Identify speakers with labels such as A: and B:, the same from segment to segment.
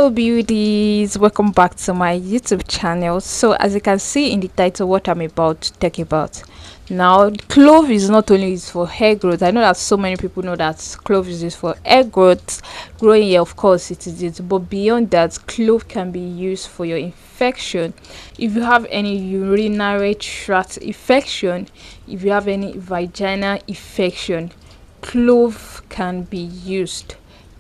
A: Hello beauties, welcome back to my YouTube channel. So as you can see in the title, what I'm about to talk about now, clove is not only used for hair growth. I know that so many people know that clove is used for hair growth, growing hair, of course it is it, but beyond that, clove can be used for your infection. If you have any urinary tract infection, if you have any vaginal infection, clove can be used.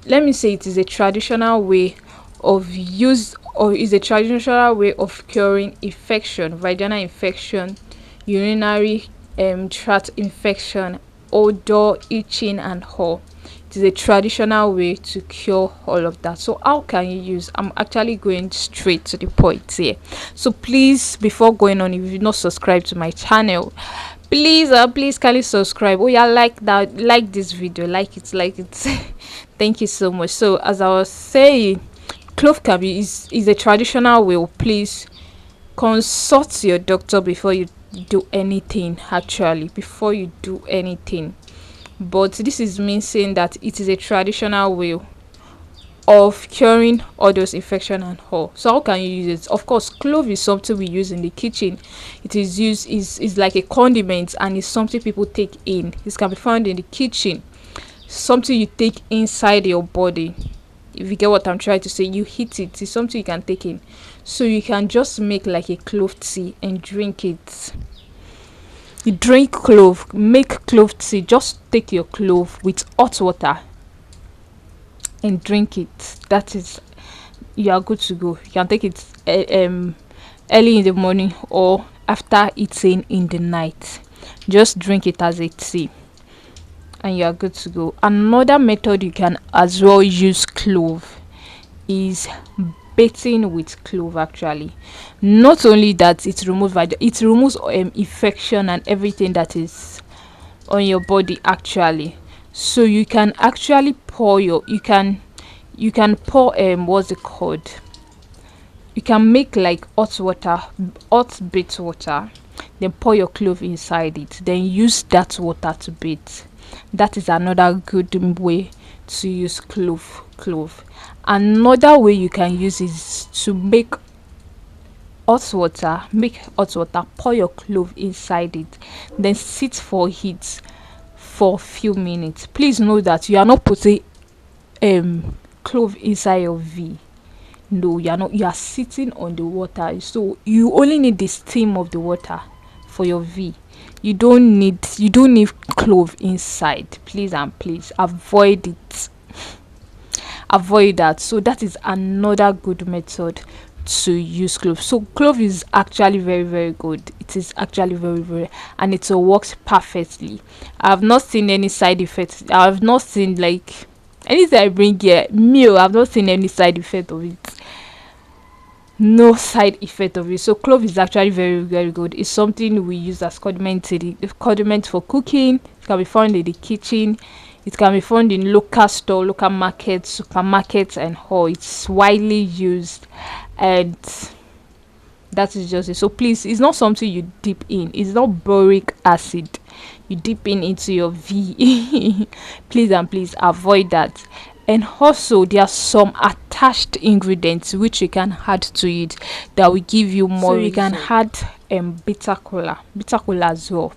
A: Let me say it is a traditional way of use, or is a traditional way of curing infection, vaginal infection, urinary tract infection, odor, itching and all. It is a traditional way to cure all of that. So how can you use? I'm actually going straight to the point here. So please, before going on, if you've not subscribed to my channel, please kindly subscribe. Oh yeah, like that, like this video, like it thank you so much. So as I was saying, clove can be is a traditional way. Please consult your doctor before you do anything, actually before you do anything. But this is me saying that it is a traditional way of curing all those infection and all. So how can you use it? Of course, clove is something we use in the kitchen. It is used is like a condiment, and it's something people take in. This can be found in the kitchen, something you take inside your body. If you get what I'm trying to say, you hit it. It's something you can take in, so you can just make like a clove tea and drink it. You drink clove, make clove tea. Just take your clove with hot water and drink it. That is, you are good to go. You can take it early in the morning or after eating in the night. Just drink it as a tea and you are good to go. Another method you can as well use clove is bathing with clove. Actually, not only that, it removes infection and everything that is on your body, actually. So you can actually pour you can pour what's it called, you can make like hot bath water, then pour your clove inside it, then use that water to bathe. That is another good way to use clove. Another way you can use is to make hot water, pour your clove inside it, then sit for heat for a few minutes. Please know that you are not putting clove inside your V. No, you are not. You are sitting on the water, so you only need the steam of the water for your V. You don't need clove inside. Please and please avoid it. Avoid that. So that is another good method to use clove. So clove is actually very good. It is actually very, and it works perfectly. I have not seen any side effects. I have not seen, like, anything I bring here meal, I've not seen any side effect of it. No side effect of it. So clove is actually very good. It's something we use as condiment for cooking. It can be found in the kitchen. It can be found in local store, local markets, supermarkets and all. It's widely used, and that is just it. So please, it's not something you dip in. It's not boric acid you dip into your V. Please and please avoid that. And also, there are some attached ingredients which you can add to it that will give you more. So you can add bitter cola as well.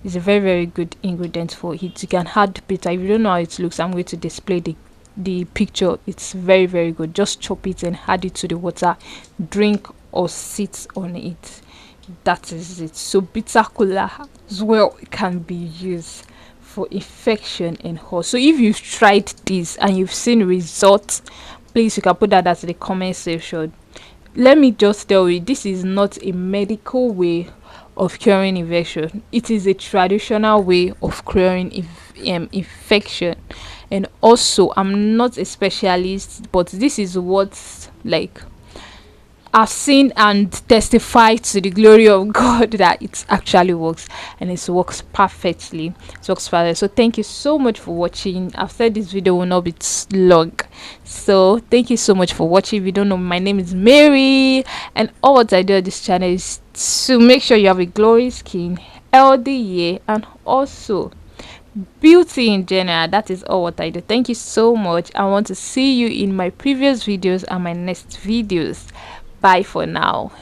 A: It's a very good ingredient for it. You can add bitter. If you don't know how it looks, I'm going to display the picture. It's very good. Just chop it and add it to the water, drink or sit on it. That is it. So bitter cola as well can be used for infection and all. So if you've tried this and you've seen results, please, you can put that in the comment section. Let me just tell you, this is not a medical way of curing infection. It is a traditional way of curing infection. And also, I'm not a specialist, but this is what, like, I've seen and testified to the glory of God that it actually works, and it works perfectly. It works perfectly. So thank you so much for watching. I've said this video will not be long, so thank you so much for watching. If you don't know, my name is Mary, and all what I do on this channel is to make sure you have a glowing skin, healthy hair, and also beauty in general. That is all what I do. Thank you so much. I want to see you in my previous videos and my next videos. Bye for now.